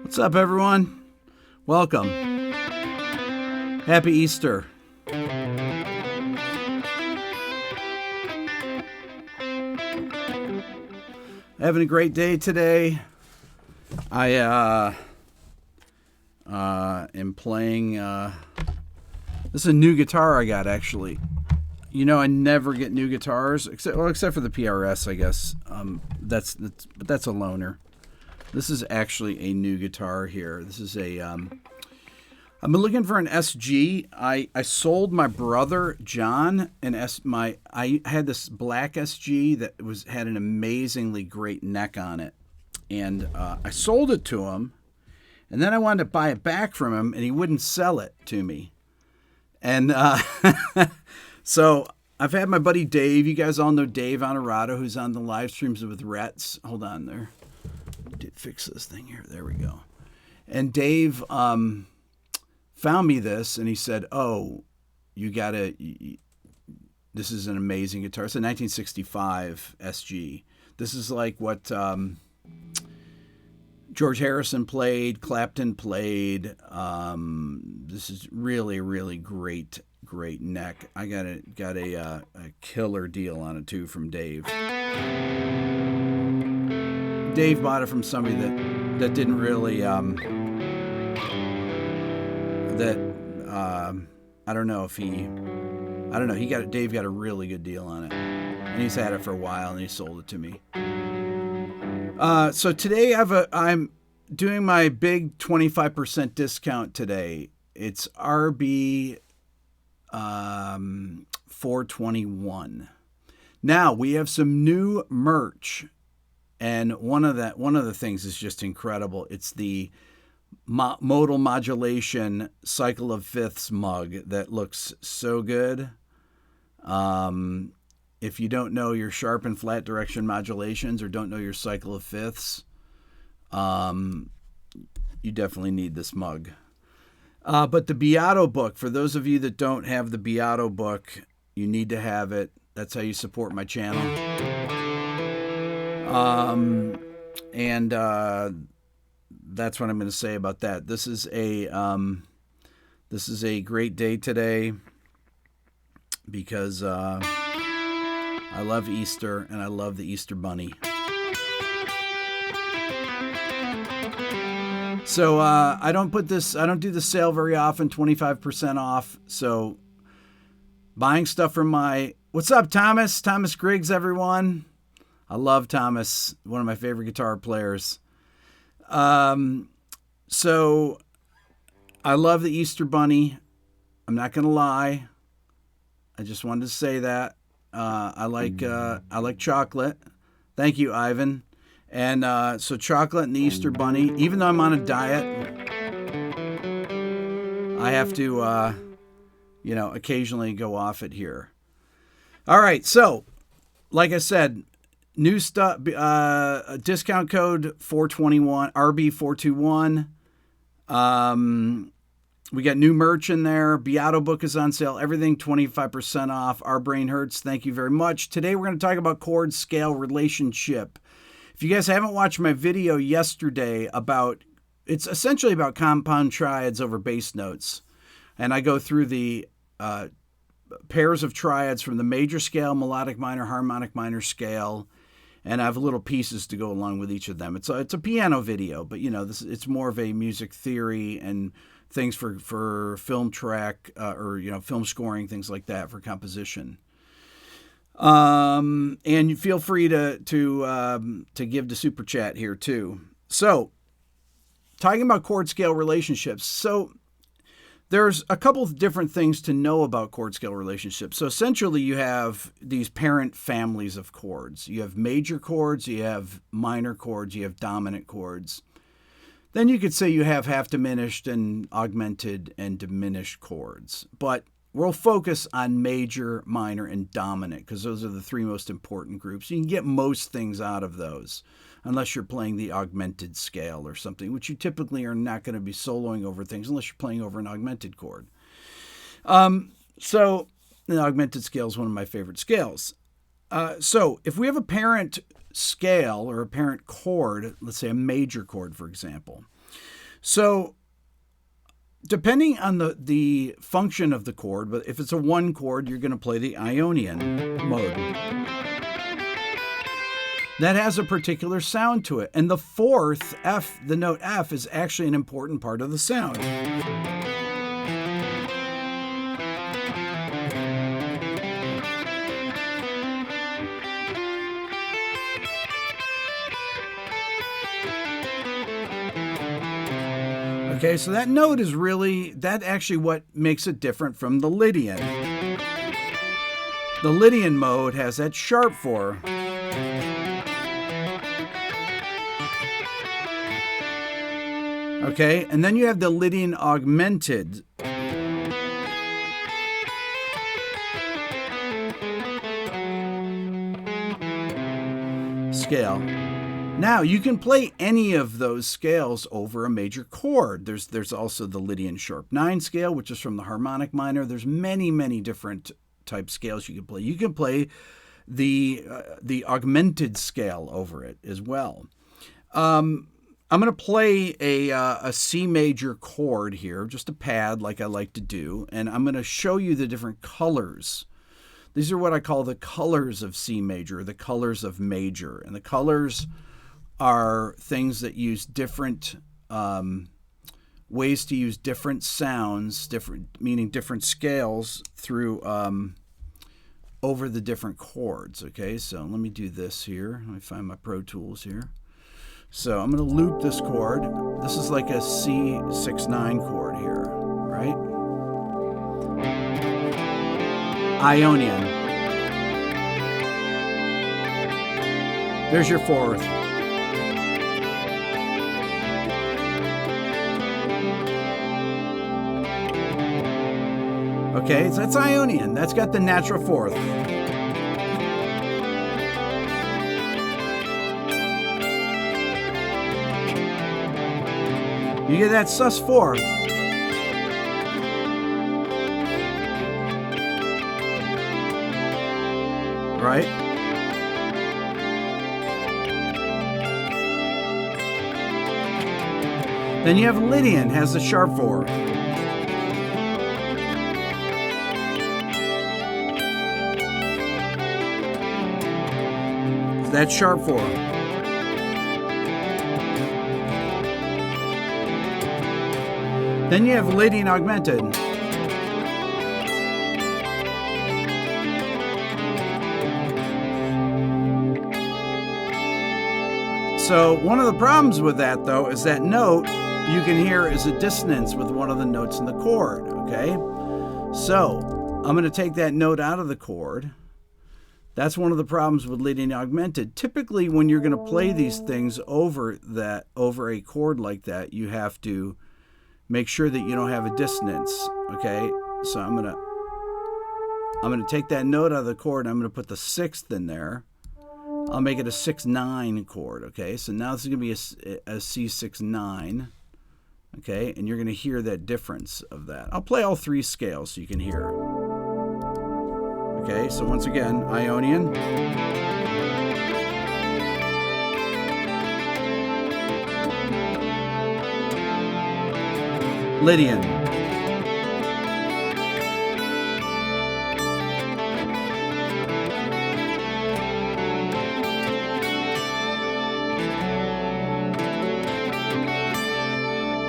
What's up, everyone? Welcome. Happy Easter. Having a great day today. I am playing. This is a new guitar I got, actually. You know, I never get new guitars except for the PRS, I guess. That's a loaner. This is actually a new guitar here. This is a. I've been looking for an SG. I sold my brother John I had this black SG that had an amazingly great neck on it, and I sold it to him, and then I wanted to buy it back from him, and he wouldn't sell it to me, and so I've had my buddy Dave. You guys all know Dave Honorato, who's on the live streams with Rets. Hold on there. Did fix this thing here. There we go. And Dave found me this, and he said, "Oh, this is an amazing guitar. It's a 1965 SG. This is like what George Harrison played, Clapton played. This is really, really great neck. I got a killer deal on it too from Dave. Dave bought it from somebody that didn't really I don't know if Dave got a really good deal on it, and he's had it for a while, and he sold it to me. So today I'm doing my big 25% discount today. It's RB 421. Now we have some new merch, and one of the things is just incredible. It's the modal modulation cycle of fifths mug that looks so good. If you don't know your sharp and flat direction modulations, or don't know your cycle of fifths, you definitely need this mug. But the Beato book, for those of you that don't have the Beato book, you need to have it. That's how you support my channel. That's what I'm going to say about that. This is a great day today because I love Easter, and I love the Easter Bunny. So I don't do the sale very often, 25% off. So buying stuff from what's up, Thomas? Thomas Griggs, everyone. I love Thomas, one of my favorite guitar players. So I love the Easter Bunny. I'm not going to lie. I just wanted to say that. I like chocolate. Thank you, Ivan. And so chocolate and the Easter Bunny, even though I'm on a diet, I have to, occasionally go off it here. All right. So like I said, new stuff, discount code 421, RB421. We got new merch in there. Beato book is on sale. Everything 25% off. Our Brain Hurts. Thank you very much. Today we're going to talk about chord scale relationship. If you guys haven't watched my video yesterday it's essentially about compound triads over bass notes. And I go through the pairs of triads from the major scale, melodic minor, harmonic minor scale. And I have little pieces to go along with each of them. It's a piano video, but it's more of a music theory and things for film track or film scoring, things like that for composition. And you feel free to give the super chat here too. So, talking about chord scale relationships. So, there's a couple of different things to know about chord scale relationships. So essentially you have these parent families of chords. You have major chords, you have minor chords, you have dominant chords. Then you could say you have half-diminished and augmented and diminished chords. But we'll focus on major, minor, and dominant because those are the three most important groups. You can get most things out of those unless you're playing the augmented scale or something, which you typically are not going to be soloing over things unless you're playing over an augmented chord. So the augmented scale is one of my favorite scales. So if we have a parent scale or a parent chord, let's say a major chord, for example, So depending on the function of the chord, but if it's a 1 chord, you're going to play the Ionian mode. That has a particular sound to it. And the 4th, F, the note F, is actually an important part of the sound. Okay, so that note is really, that actually what makes it different from the Lydian. The Lydian mode has that sharp 4. Okay, and then you have the Lydian augmented. Scale. Now, you can play any of those scales over a major chord. There's also the Lydian sharp 9 scale, which is from the harmonic minor. There's many, many different type scales you can play. You can play the augmented scale over it as well. I'm going to play a C major chord here, just a pad like I like to do, and I'm going to show you the different colors. These are what I call the colors of C major, the colors of major. And the colors are things that use different ways to use different sounds, meaning different scales through over the different chords. Okay, so let me do this here. Let me find my Pro Tools here. So I'm going to loop this chord. This is like a C6-9 chord here, right? Ionian. There's your 4th. Okay, so that's Ionian. That's got the natural 4th. You get that sus4. Right? Then you have Lydian, has the sharp 4. That's sharp 4. Then you have Lydian augmented. So one of the problems with that, though, is that note you can hear is a dissonance with one of the notes in the chord, okay? So I'm going to take that note out of the chord. That's one of the problems with Lydian augmented. Typically, when you're going to play these things over a chord like that, you have to make sure that you don't have a dissonance. Okay, so I'm gonna take that note out of the chord and I'm gonna put the 6th in there. I'll make it a 6-9 chord. Okay, so now this is gonna be a C6-9. Okay, and you're gonna hear that difference of that. I'll play all 3 scales so you can hear. Okay, so once again, Ionian. Lydian.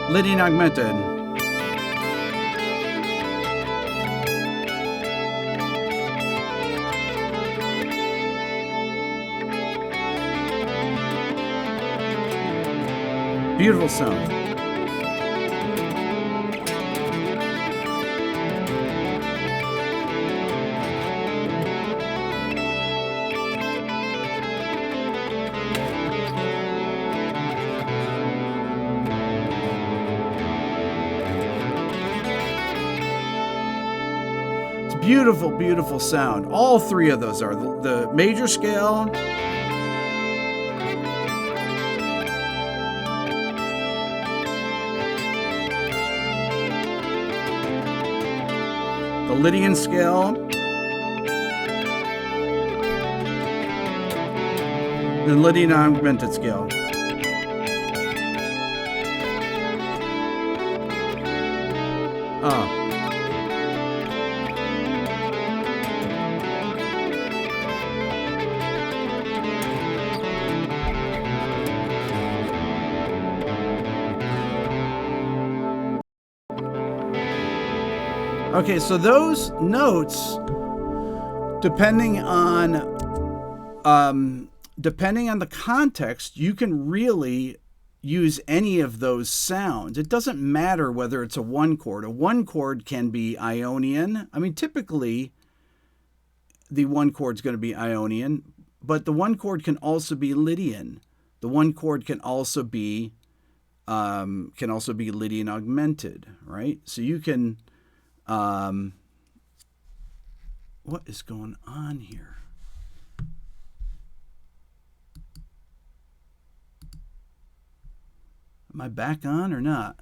Lydian augmented. Beautiful sound. It's beautiful, beautiful sound. All 3 of those are the major scale, the Lydian scale, the Lydian augmented scale. Okay, so those notes, depending on the context, you can really use any of those sounds. It doesn't matter whether it's a one chord. A one chord can be Ionian. I mean, typically the one chord is going to be Ionian, but the one chord can also be Lydian. The one chord can also be Lydian augmented, right? So you can. What is going on here? Am I back on or not?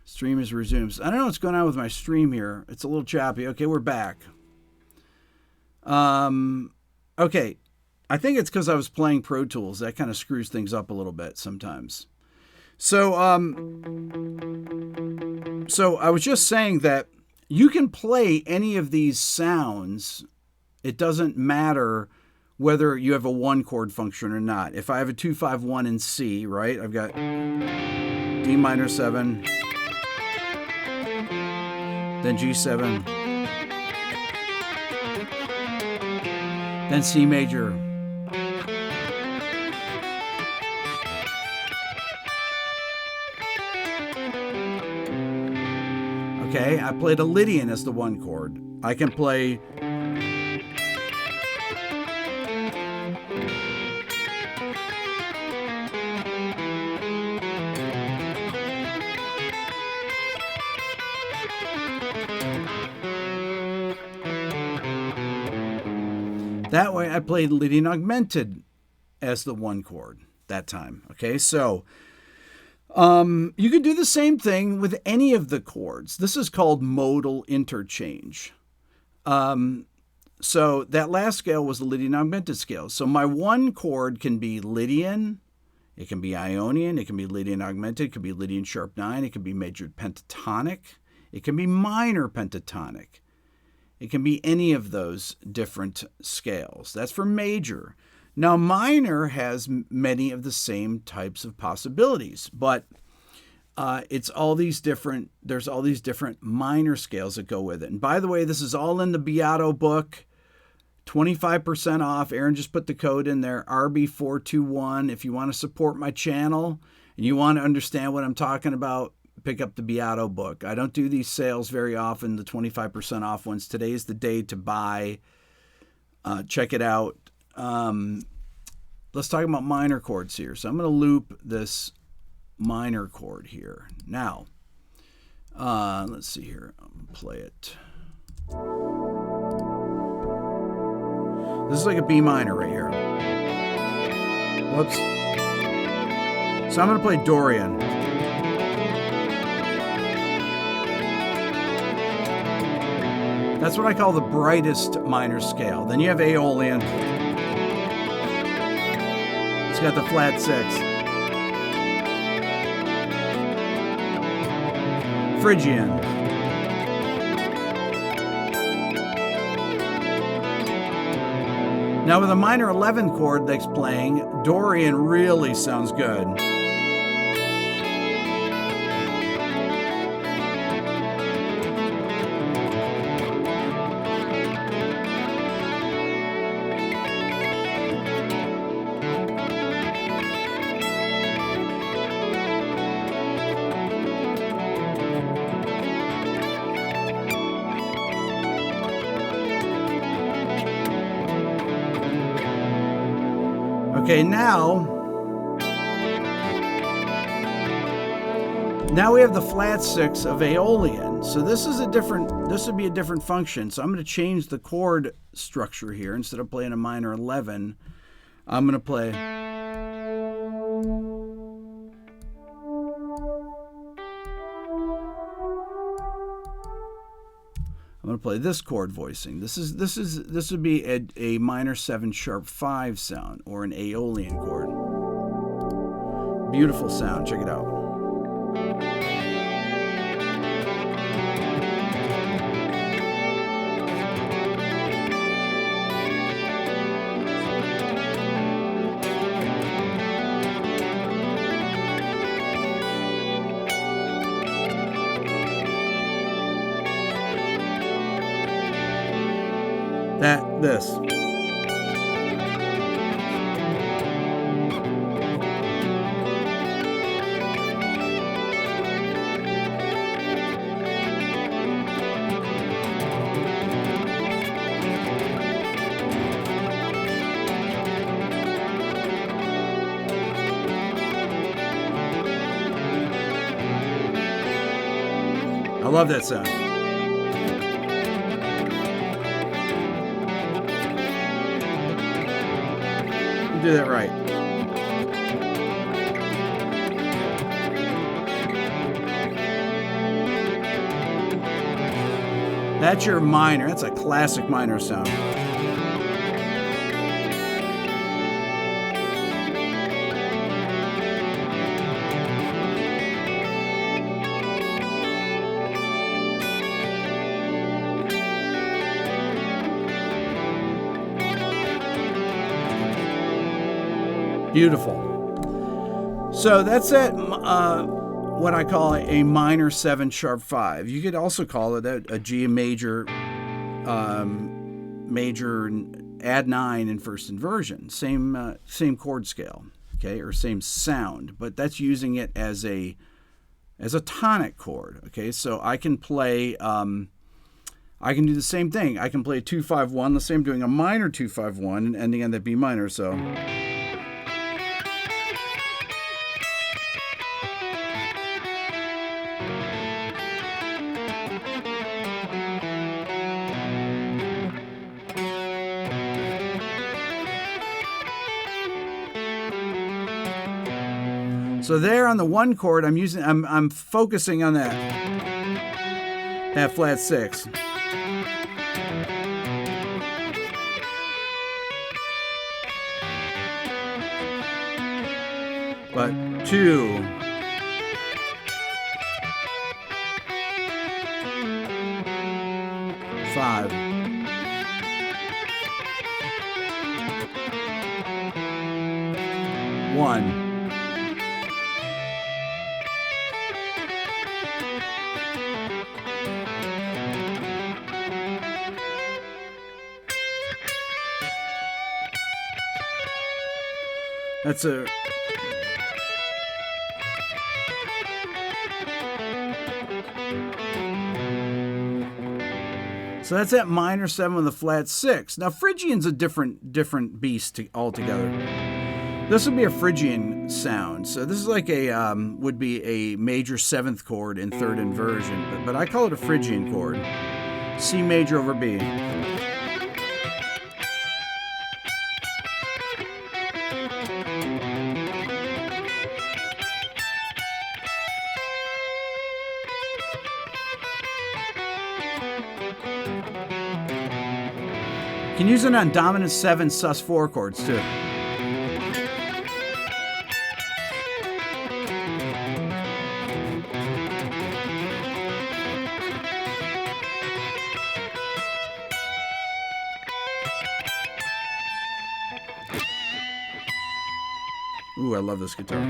Stream is resumed. I don't know what's going on with my stream here. It's a little choppy. Okay, we're back. Okay. I think it's because I was playing Pro Tools. That kind of screws things up a little bit sometimes. So I was just saying that you can play any of these sounds. It doesn't matter whether you have a one chord function or not. If I have a 2-5-1 in C, right? I've got D minor 7, then G7, then C major. Okay, I played a Lydian as the one chord. I can play that way. I played Lydian augmented as the one chord that time. Okay, so you could do the same thing with any of the chords. This is called modal interchange. So that last scale was the Lydian augmented scale. So my one chord can be Lydian, it can be Ionian, it can be Lydian augmented, it can be Lydian sharp 9, it can be majored pentatonic, it can be minor pentatonic. It can be any of those different scales. That's for major. Now, minor has many of the same types of possibilities, but there's all these different minor scales that go with it. And by the way, this is all in the Beato book, 25% off. Aaron just put the code in there, RB421. If you want to support my channel and you want to understand what I'm talking about, pick up the Beato book. I don't do these sales very often, the 25% off ones. Today is the day to buy. Check it out. Let's talk about minor chords here. So I'm going to loop this minor chord here. Now, let's see here. I'm going to play it. This is like a B minor right here. Whoops. So I'm going to play Dorian. That's what I call the brightest minor scale. Then you have Aeolian. It's got the flat 6. Phrygian. Now with a minor 11 chord that's playing, Dorian really sounds good. Okay, now we have the flat 6 of Aeolian. So this would be a different function. So I'm going to change the chord structure here. Instead of playing a minor 11, I'm going to play. I'm going to play this chord voicing. This would be a minor 7 sharp 5 sound, or an Aeolian chord. Beautiful sound. Check it out. This. I love that sound. Do that right. That's your minor. That's a classic minor sound. Beautiful. So that's it. What I call a minor 7 sharp 5. You could also call it a G major, major add 9 in first inversion. Same chord scale, okay, or same sound, but that's using it as a tonic chord. Okay, so I can play. I can do the same thing. I can play a 2-5-1. Let's say I'm doing a minor 2-5-1 and ending on that B minor. So. So there on the 1 chord, I'm focusing on that flat 6. But 2, 5, 1. That's a So that's that minor 7 with a flat 6. Now Phrygian's a different beast altogether. This would be a Phrygian sound. So this is like a would be a major 7th chord in 3rd inversion, but I call it a Phrygian chord. C major over B. You can use it on dominant 7 sus4 chords too. Ooh, I love this guitar.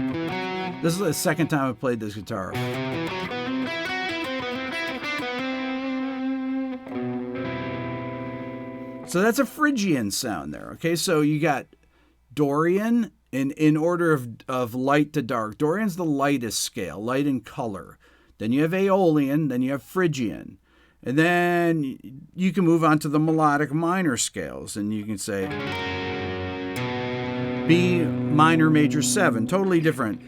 This is the second time I've played this guitar. So that's a Phrygian sound there, okay? So you got Dorian in order of light to dark. Dorian's the lightest scale, light in color. Then you have Aeolian, then you have Phrygian. And then you can move on to the melodic minor scales, and you can say B minor major 7, totally different.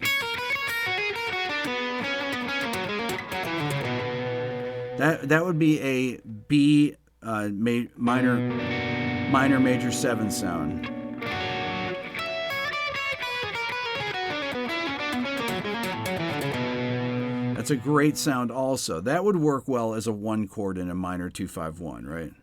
That would be a B minor major 7 sound. That's a great sound also. That would work well as a 1 chord in a minor 2-5-1, right?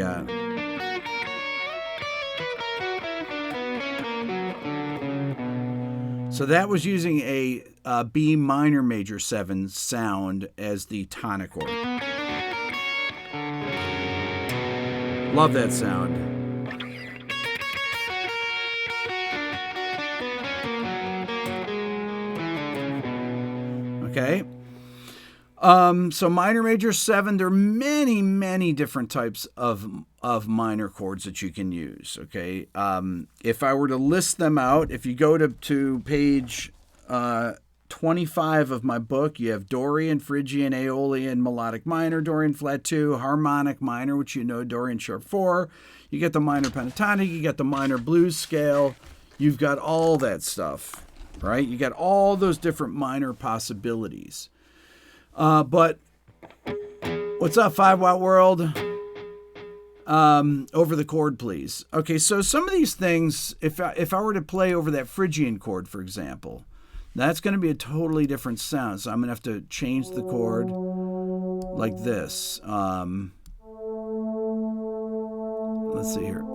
got? So that was using a B minor major 7 sound as the tonic chord. Love that sound. Okay. So minor major 7, there are many, many different types of minor chords that you can use. Okay. If I were to list them out, if you go to page 25 of my book, you have Dorian, Phrygian, Aeolian, melodic minor, Dorian flat 2, harmonic minor, which you know, Dorian sharp 4. You get the minor pentatonic, you get the minor blues scale. You've got all that stuff, right? You got all those different minor possibilities. But what's up, 5 Watt World? Over the chord, please. Okay, so some of these things, if I were to play over that Phrygian chord, for example, that's going to be a totally different sound. So I'm going to have to change the chord like this. Let's see here.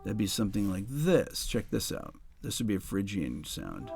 That'd be something like this. Check this out. This would be a Phrygian sound.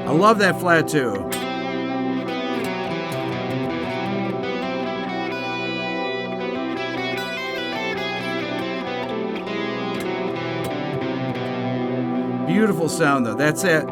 I love that flat 2. Beautiful sound, though. That's it.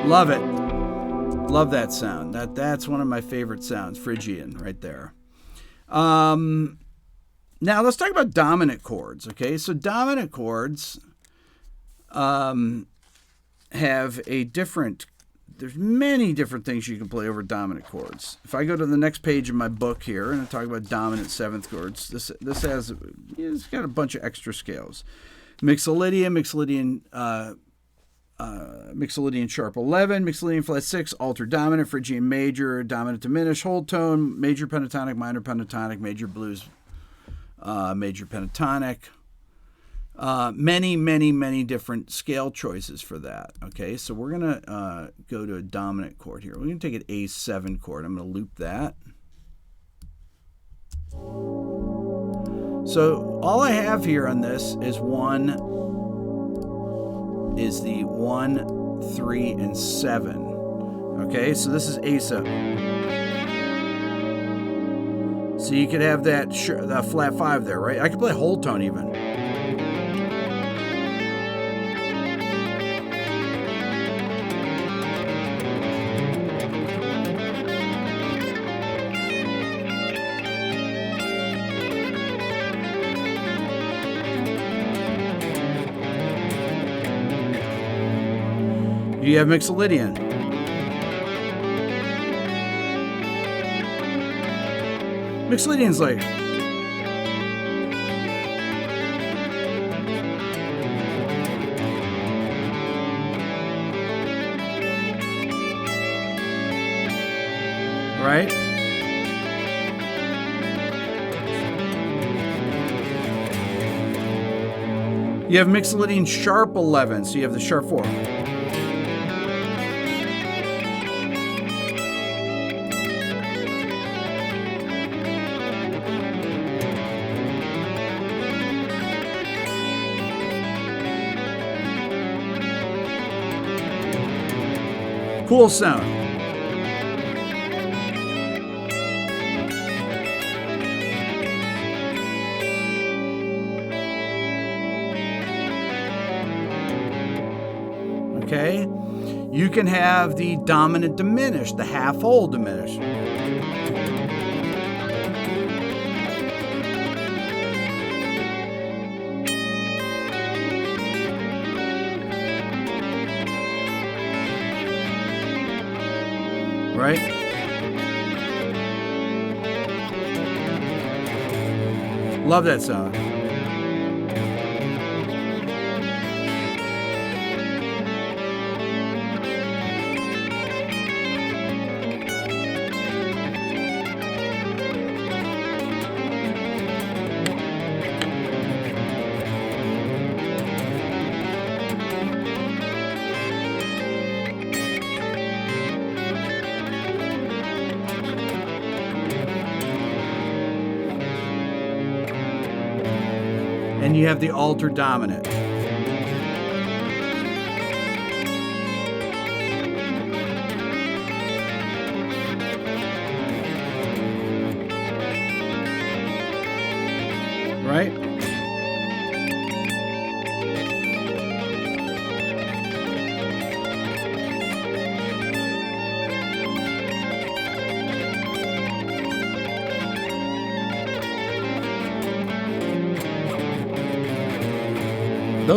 Love it. Love that sound. That's one of my favorite sounds, Phrygian, right there. Now let's talk about dominant chords. Okay, so dominant chords have a different. There's many different things you can play over dominant chords. If I go to the next page of my book here and I talk about dominant 7th chords, this has it's got a bunch of extra scales. Mixolydian, Mixolydian sharp 11, Mixolydian flat 6, alter dominant, Phrygian major, dominant diminished, whole tone, major pentatonic, minor pentatonic, major blues, major pentatonic. Many, many, many different scale choices for that. Okay, so we're going to go to a dominant chord here. We're going to take an A7 chord. I'm going to loop that. So all I have here on this is the 1, 3, and 7. Okay, so this is A7. So you could have that flat 5 there, right? I could play whole tone even. You have Mixolydian. Mixolydian's like right? You have Mixolydian sharp 11, so you have the sharp 4. Cool sound. You can have the dominant diminished, the half-whole diminished. Right? Love that sound. And you have the altered dominant. Right?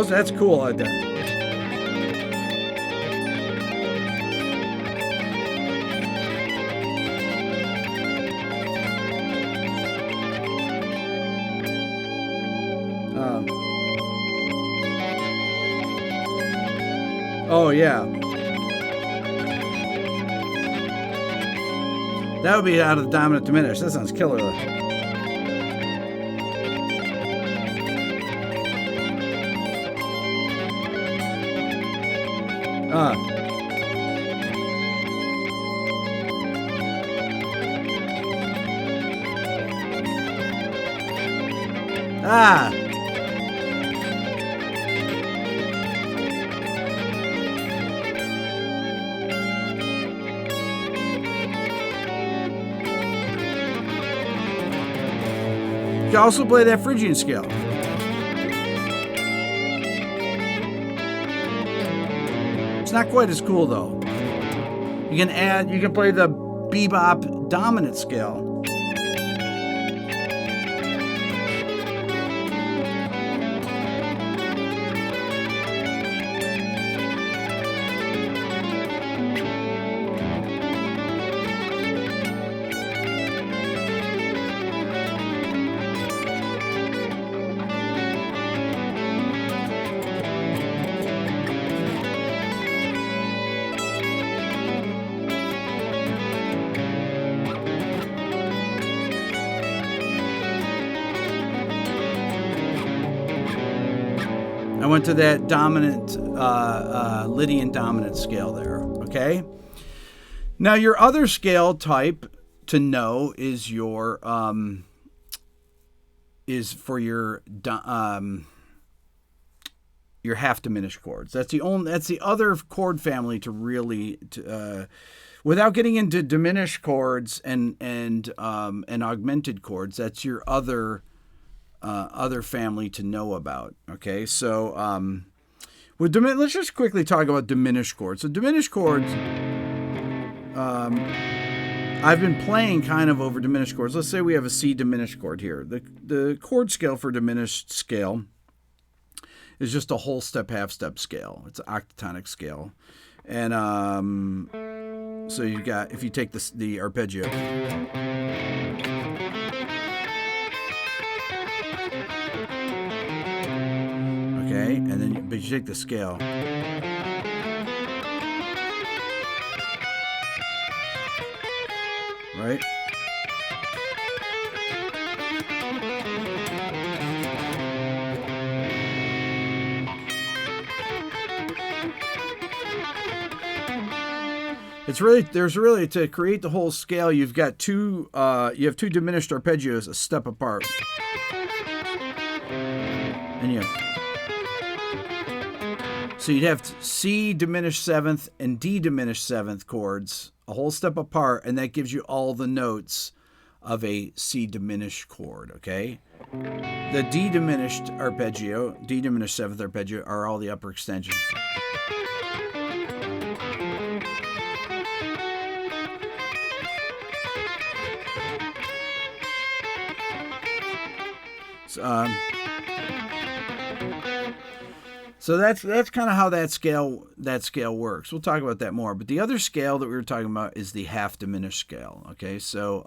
That's cool. I think. Oh yeah. That would be out of the dominant diminished. That sounds killer. You can also play that Phrygian scale. It's not quite as cool though. You can play the bebop dominant scale. I went to that dominant, Lydian dominant scale there, okay? Now, your other scale type to know is your, is for your half-diminished chords. That's the other chord family to really, without getting into diminished chords and augmented chords, that's your other family to know about. Okay, so let's just quickly talk about diminished chords. So diminished chords, I've been playing kind of over diminished chords. Let's say we have a C diminished chord here. The chord scale for diminished scale is just a whole step, half step scale. It's an octatonic scale, and so you got, if you take the arpeggio. Okay, and then but you take the scale. Right? There's really to create the whole scale, you have two diminished arpeggios a step apart. And so you'd have C diminished seventh and D diminished seventh chords a whole step apart, and that gives you all the notes of a C diminished chord, okay? The D diminished arpeggio, D diminished seventh arpeggio, are all the upper extensions. So that's kind of how that scale works. We'll talk about that more. But the other scale that we were talking about is the half-diminished scale. Okay, so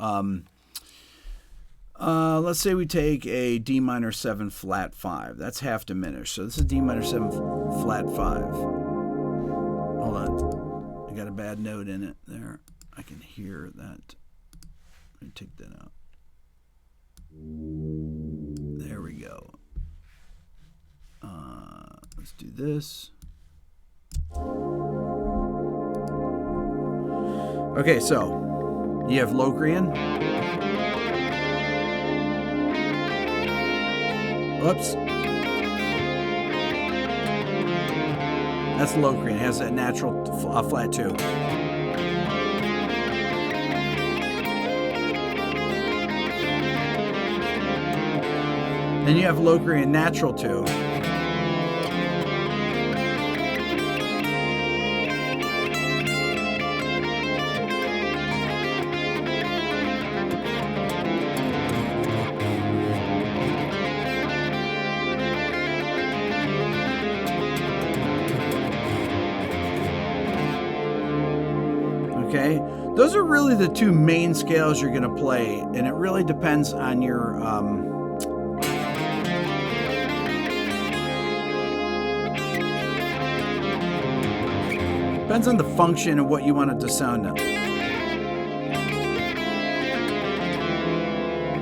let's say we take a D minor 7 flat 5. That's half-diminished. So this is D minor 7 flat 5. Hold on, I got a bad note in it there. I can hear that. Let me take that out. There we go. Let's do this. Okay, so you have Locrian. Whoops. That's Locrian. It has that natural flat 2. Then you have Locrian natural 2. Okay, those are really the two main scales you're going to play, and it really depends on your depends on the function and what you want it to sound on.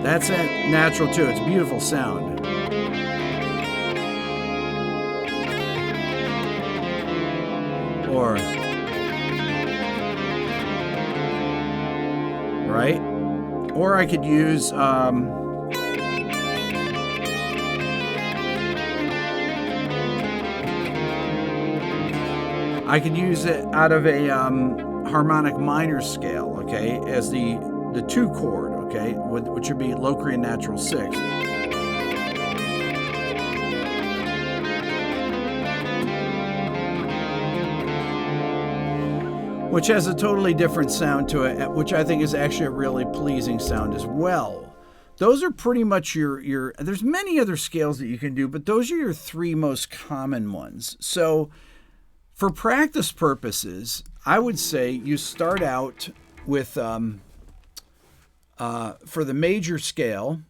That's it, natural too. It's a beautiful sound. Or right? Or I could use it out of a harmonic minor scale, okay, as the 2 chord, okay, which would be Locrian natural 6. Which has a totally different sound to it, which I think is actually a really pleasing sound as well. Those are pretty much your there's many other scales that you can do, but those are your 3 most common ones. So for practice purposes, I would say you start out with, for the major scale,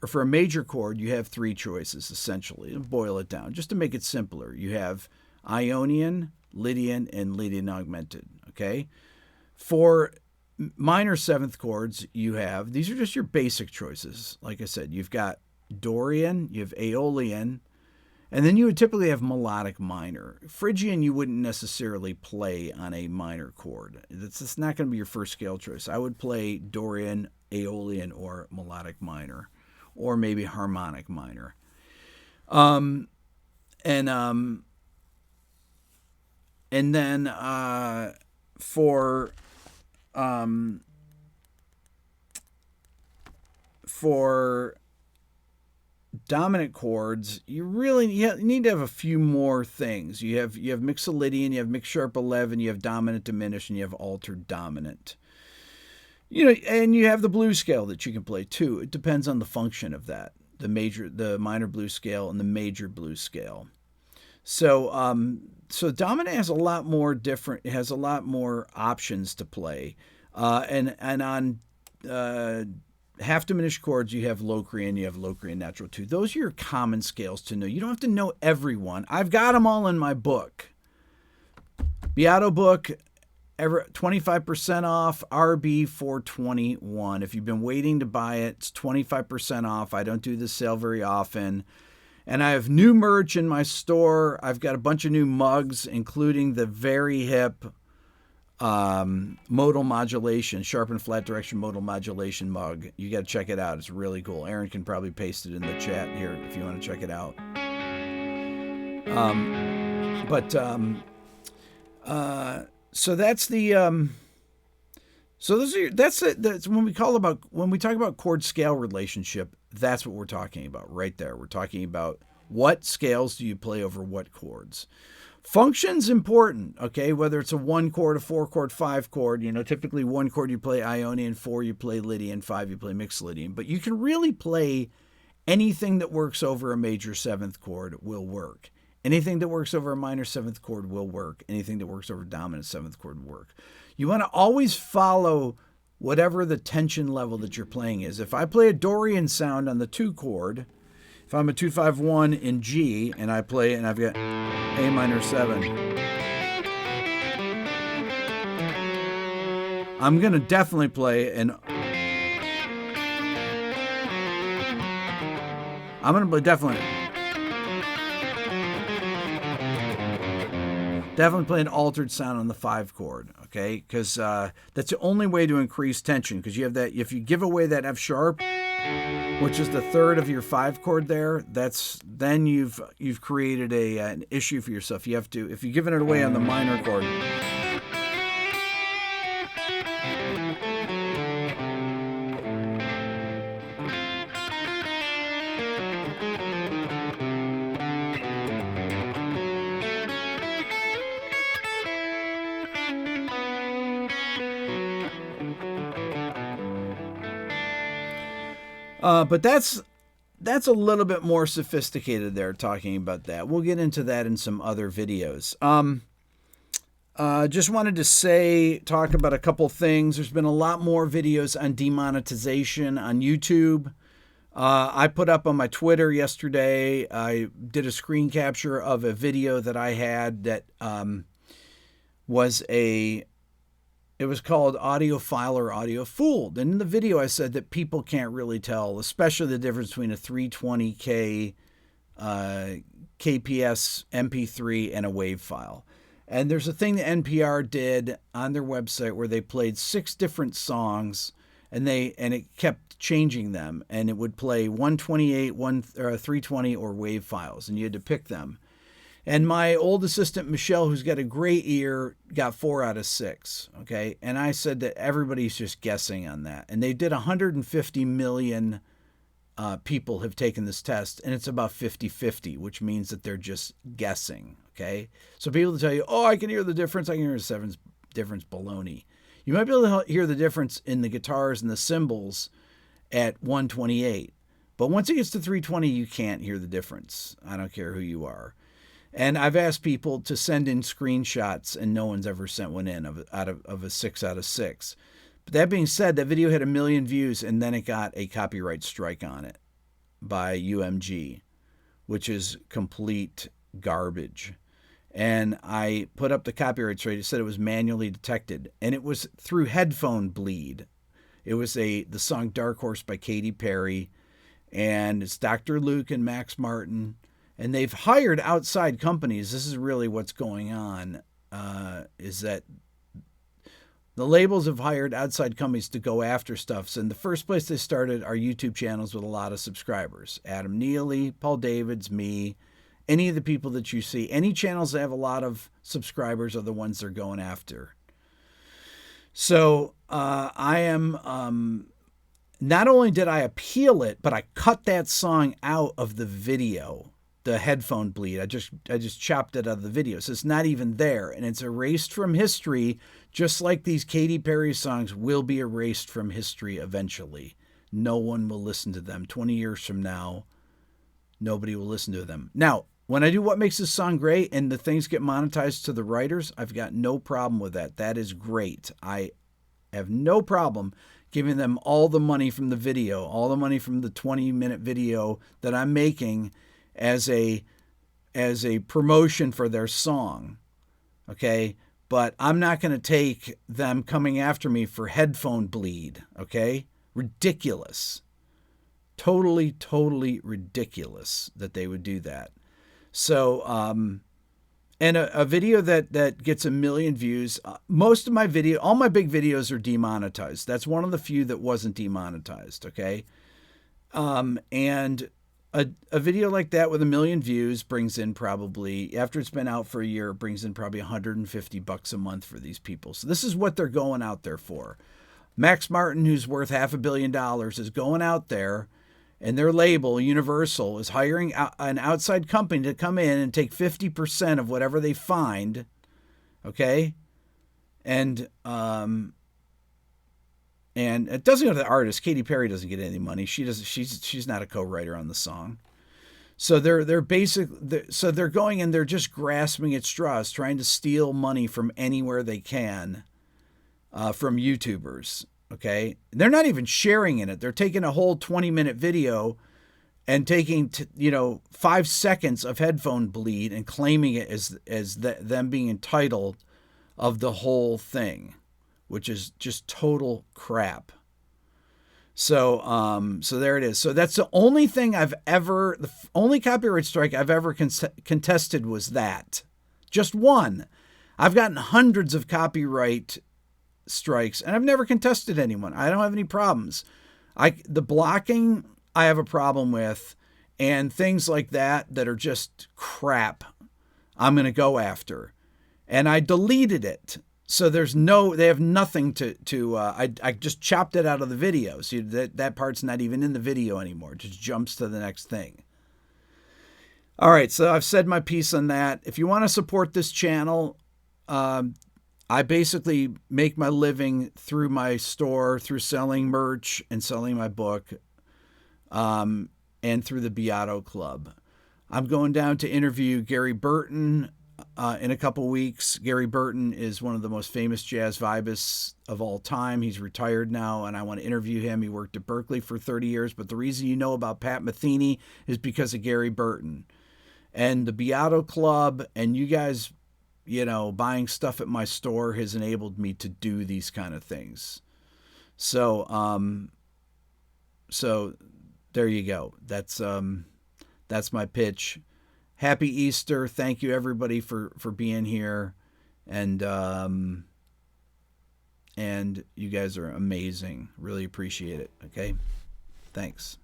or for a major chord, you have 3 choices, essentially, to boil it down, just to make it simpler. You have Ionian, Lydian, and Lydian augmented, okay? For minor 7th chords, you have, these are just your basic choices. Like I said, you've got Dorian, you have Aeolian, and then you would typically have melodic minor. Phrygian you wouldn't necessarily play on a minor chord. It's not going to be your first scale choice. I would play Dorian, Aeolian, or melodic minor, or maybe harmonic minor. And then for dominant chords, you need to have a few more things. You have Mixolydian, you have mixed sharp 11, you have dominant diminished, and you have altered dominant. And you have the blues scale that you can play too. It depends on the function of that, the minor blues scale and the major blues scale. So dominant has a lot more options to play, and on half-diminished chords, you have Locrian, you have Locrian natural 2. Those are your common scales to know. You don't have to know every one. I've got them all in my book. Beato book, 25% off, RB 421. If you've been waiting to buy it, it's 25% off. I don't do this sale very often. And I have new merch in my store. I've got a bunch of new mugs, including the very hip modal modulation, sharp and flat direction modal modulation mug. You got to check it out. It's really cool. Aaron can probably paste it in the chat here if you want to check it out. So that's the so those are that's it. That's when we talk about chord scale relationship. That's what we're talking about right there. We're talking about what scales do you play over what chords. Function's important, okay? Whether it's a 1 chord, a 4 chord, 5 chord, typically 1 chord you play Ionian, 4 you play Lydian, 5 you play Mixolydian. But you can really play anything that works over a major 7th chord will work. Anything that works over a minor 7th chord will work. Anything that works over a dominant 7th chord will work. You want to always follow whatever the tension level that you're playing is. If I play a Dorian sound on the 2 chord, if I'm a 2-5-1 in G and I play and I've got A minor 7, I'm going to definitely play an... I'm going to play definitely play an altered sound on the 5 chord, okay? Because that's the only way to increase tension. Because you have that, if you give away that F sharp, which is the 3rd of your 5 chord there, then you've created an issue for yourself. You have to, if you're giving it away on the minor chord. But that's a little bit more sophisticated there, talking about that. We'll get into that in some other videos. Just wanted to talk about a couple things. There's been a lot more videos on demonetization on YouTube. I put up on my Twitter yesterday, I did a screen capture of a video that I had that it was called Audiophile or Audio Fooled. And in the video, I said that people can't really tell, especially the difference between a 320K KPS MP3 and a WAV file. And there's a thing that NPR did on their website where they played 6 different songs, and it kept changing them. And it would play 128, 320, or WAV files, and you had to pick them. And my old assistant, Michelle, who's got a great ear, got 4 out of 6, okay? And I said that everybody's just guessing on that. And they did 150 million people have taken this test, and it's about 50-50, which means that they're just guessing, okay? So people tell you, oh, I can hear the difference. I can hear the 7's difference, baloney. You might be able to hear the difference in the guitars and the cymbals at 128. But once it gets to 320, you can't hear the difference. I don't care who you are. And I've asked people to send in screenshots, and no one's ever sent one in of a 6 out of 6. But that being said, that video had 1 million views, and then it got a copyright strike on it by UMG, which is complete garbage. And I put up the copyright strike. It said it was manually detected, and it was through headphone bleed. It was the song Dark Horse by Katy Perry, and it's Dr. Luke and Max Martin. And they've hired outside companies. This is really what's going on, is that the labels have hired outside companies to go after stuff. So in the first place, they started our YouTube channels with a lot of subscribers. Adam Neely, Paul Davids, me, any of the people that you see. Any channels that have a lot of subscribers are the ones they're going after. So I am... not only did I appeal it, but I cut that song out of the video. The headphone bleed. I just chopped it out of the video. So it's not even there, and it's erased from history, just like these Katy Perry songs will be erased from history eventually. No one will listen to them. 20 years from now, nobody will listen to them. Now, when I do What Makes This Song Great and the things get monetized to the writers, I've got no problem with that. That is great. I have no problem giving them all the money from the video, all the money from the 20-minute video that I'm making as a promotion for their song, okay? But I'm not going to take them coming after me for headphone bleed, okay? Ridiculous. Totally, totally ridiculous that they would do that. So, and a video that gets 1 million views, most of my all my big videos are demonetized. That's one of the few that wasn't demonetized, okay? And a video like that with 1 million views brings in probably, after it's been out for a year, it brings in probably $150 a month for these people. So this is what they're going out there for. Max Martin, who's worth $500 million, is going out there, and their label, Universal, is hiring an outside company to come in and take 50% of whatever they find, okay? And And it doesn't go to the artist. Katy Perry doesn't get any money. She's not a co-writer on the song. So they're going and they're just grasping at straws, trying to steal money from anywhere they can, from YouTubers. Okay, they're not even sharing in it. They're taking a whole 20-minute video and taking 5 seconds of headphone bleed and claiming it as them being entitled of the whole thing, which is just total crap. So there it is. So that's the only thing the only copyright strike I've ever contested was that. Just one. I've gotten hundreds of copyright strikes and I've never contested anyone. I don't have any problems. The blocking I have a problem with, and things like that are just crap, I'm going to go after. And I deleted it. So they have nothing I just chopped it out of the video. So that part's not even in the video anymore. It just jumps to the next thing. All right, so I've said my piece on that. If you want to support this channel, I basically make my living through my store, through selling merch and selling my book, and through the Beato Club. I'm going down to interview Gary Burton in a couple weeks. Gary Burton is one of the most famous jazz vibists of all time. He's retired now, and I want to interview him. He worked at Berkeley for 30 years, but the reason you know about Pat Metheny is because of Gary Burton. And the Beato Club and you guys, buying stuff at my store has enabled me to do these kind of things. So there you go. That's my pitch. Happy Easter. Thank you everybody for being here. And you guys are amazing. Really appreciate it. Okay. Thanks.